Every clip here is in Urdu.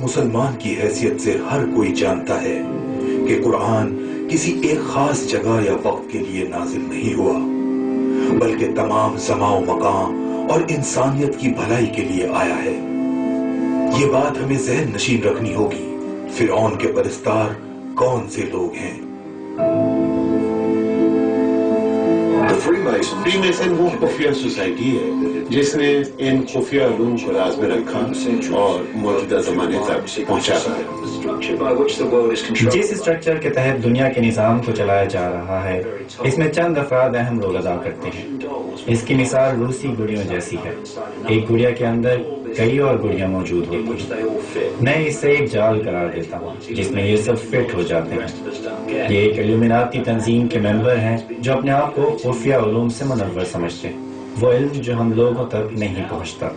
مسلمان کی حیثیت سے ہر کوئی جانتا ہے کہ قرآن کسی ایک خاص جگہ یا وقت کے لیے نازل نہیں ہوا، بلکہ تمام زمان و مکان اور انسانیت کی بھلائی کے لیے آیا ہے۔ یہ بات ہمیں ذہن نشین رکھنی ہوگی۔ فرعون کے پرستار کون سے لوگ ہیں؟ فری میسن وہ خفیہ سوسائٹی ہے جس نے ان خفیہ علوم کو راز میں رکھا اور موجودہ زمانے تک پہنچا ہے۔ جس اسٹرکچر کے تحت دنیا کے نظام کو چلایا جا رہا ہے، اس میں چند افراد اہم رول ادا کرتے ہیں۔ اس کی مثال روسی گڑیوں جیسی ہے۔ ایک گڑیا کے اندر کئی اور گڑیاں موجود ہوتی ہیں۔ میں اسے ایک جال قرار دیتا ہوں جس میں یہ سب فٹ ہو جاتے ہیں۔ یہ ایک علومناتی تنظیم کے ممبر ہیں جو اپنے آپ کو خفیہ علوم سے منور سمجھتے ہیں، وہ علم جو ہم لوگوں تک نہیں پہنچتا۔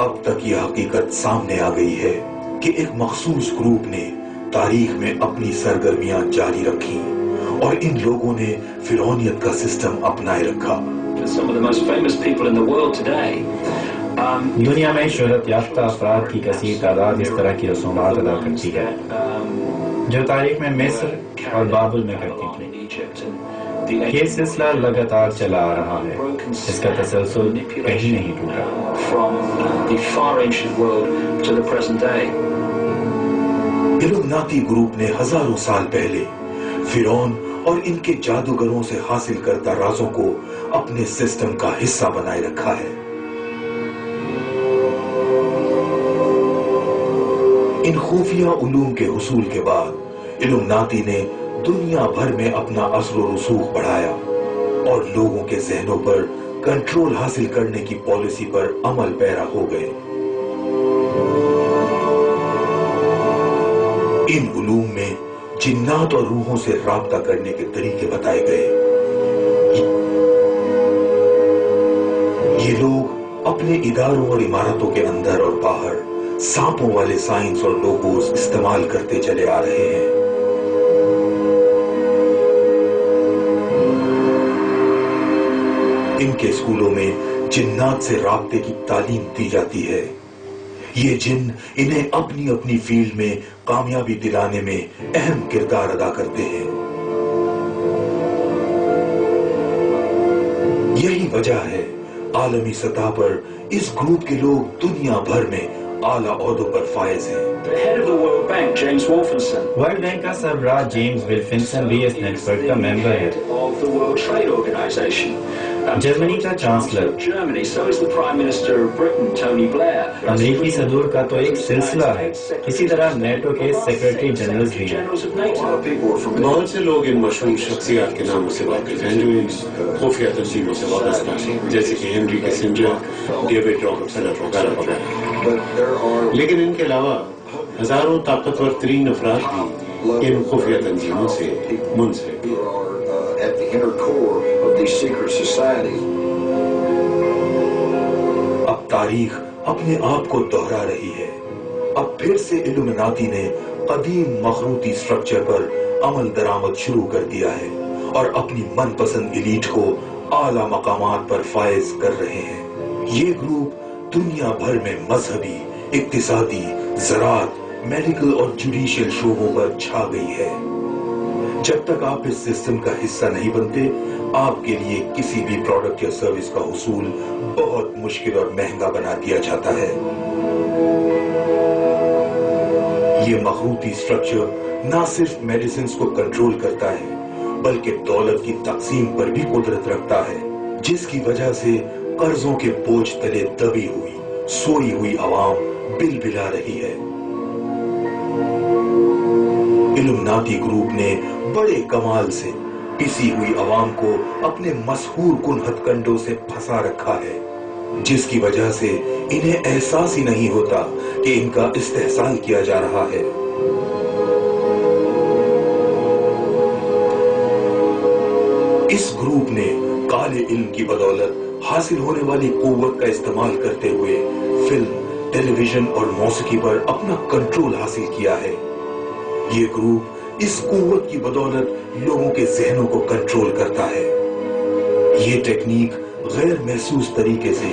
اب تک یہ حقیقت سامنے آ گئی ہے کہ ایک مخصوص گروپ نے تاریخ میں اپنی سرگرمیاں جاری رکھی اور ان لوگوں نے فرعونیت کا سسٹم اپنائے رکھا۔ دنیا میں شہرت یافتہ افراد کی کثیر تعداد اس طرح کی رسومات ادا کرتی ہے جو تاریخ میں مصر اور بابل میں کرتی تھی۔ یہ سلسلہ لگاتار چلا آ رہا ہے، اس کا تسلسل کہیں نہیں ٹوٹا۔ علومناتی گروپ نے ہزاروں سال پہلے فرعون اور ان کے جادوگروں سے حاصل کردہ رازوں کو اپنے سسٹم کا حصہ بنائے رکھا ہے۔ ان خفیہ علوم کے حصول کے بعد علومناتی نے دنیا بھر میں اپنا اثر و رسوخ بڑھایا اور لوگوں کے ذہنوں پر کنٹرول حاصل کرنے کی پالیسی پر عمل پیرا ہو گئے۔ ان علوم میں جنات اور روحوں سے رابطہ کرنے کے طریقے بتائے گئے۔ یہ لوگ اپنے اداروں اور عمارتوں کے اندر اور باہر سانپوں والے سائنس اور لوگوز استعمال کرتے چلے آ رہے ہیں۔ ان کے اسکولوں میں جنات سے رابطے کی تعلیم دی جاتی ہے۔ یہ جن انہیں اپنی اپنی فیلڈ میں کامیابی دلانے میں اہم کردار ادا کرتے ہیں۔ یہی وجہ ہے عالمی سطح پر اس گروپ کے لوگ دنیا بھر میں اعلیٰ عہدوں پر فائز ہیں۔ ورلڈ بینک کا سربراہ جیمز ولفنسن بھی اس نیٹ ورک کا ممبر ہے۔ جرمنی کا چانسلر، امریکی صدور کا تو ایک سلسلہ ہے، اسی طرح نیٹو کے سیکرٹری جنرلز بھی ہیں۔ بہت سے لوگ ان مشہور شخصیات کے ناموں سے واقف ہیں جو ان خفیہ تنظیموں سے وابستہ ہیں، جیسے کہ ہنری کسنجر، ڈیوڈ راکفیلر وغیرہ وغیرہ۔ لیکن ان کے علاوہ ہزاروں طاقتور ترین افراد بھی ان خفیہ تنظیموں سے منسلک ہیں۔ اب تاریخ اپنے آپ کو دہرا رہی ہے۔ اب پھر سے علومناتی نے قدیم مخروطی سٹرکچر پر عمل درآمد شروع کر دیا ہے اور اپنی من پسند ایلیٹ کو اعلیٰ مقامات پر فائز کر رہے ہیں۔ یہ گروپ دنیا بھر میں مذہبی، اقتصادی، زراعت، میڈیکل اور جوڈیشل شعبوں پر چھا گئی ہے۔ جب تک آپ اس سسٹم کا حصہ نہیں بنتے، آپ کے لیے کسی بھی پروڈکٹ یا سروس کا حصول بہت مشکل اور مہنگا بنا دیا جاتا ہے۔ یہ مخروطی سٹرکچر نہ صرف میڈیسنز کو کنٹرول کرتا ہے بلکہ دولت کی تقسیم پر بھی قدرت رکھتا ہے، جس کی وجہ سے قرضوں کے بوجھ تلے دبی ہوئی، سوئی ہوئی عوام بل بلا رہی ہے۔ علومناتی گروپ نے بڑے کمال سے پسی ہوئی عوام کو اپنے مسحور کن ہتھ کنڈوں سے پھنسا رکھا ہے، جس کی وجہ سے انہیں احساس ہی نہیں ہوتا کہ ان کا استحصال کیا جا رہا ہے۔ اس گروپ نے کالے علم کی بدولت حاصل ہونے والی قوت کا استعمال کرتے ہوئے فلم، ٹیلی ویژن اور موسیقی پر اپنا کنٹرول حاصل کیا ہے۔ یہ گروپ اس قوت کی بدولت لوگوں کے ذہنوں کو کنٹرول کرتا ہے۔ یہ ٹیکنیک غیر محسوس طریقے سے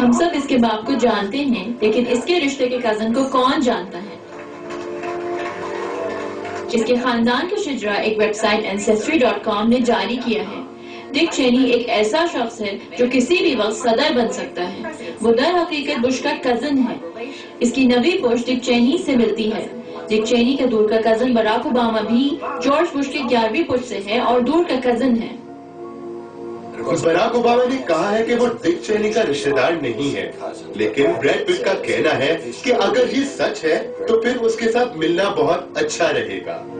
ہم سب اس کے باپ کو جانتے ہیں، لیکن اس کے رشتے کے کزن کو کون جانتا ہے؟ اس کے خاندان کا شجرہ ایک ویب سائٹ ancestry.com نے جاری کیا ہے۔ ڈک چینی ایک ایسا شخص ہے جو کسی بھی وقت صدر بن سکتا ہے۔ وہ در حقیقت بش کا کزن ہے۔ اس کی نویں پشت ڈک چینی سے ملتی ہے۔ ڈک چینی کا دور کا کزن براک اوباما بھی جارج بش کی 11ویں پشت سے ہے اور دور کا کزن ہے۔ براک اوباما نے کہا ہے کہ وہ ڈک چینی کا رشتہ دار نہیں ہے، لیکن بریڈ پٹ کا کہنا ہے کہ اگر یہ سچ ہے تو پھر اس کے ساتھ ملنا بہت اچھا رہے گا۔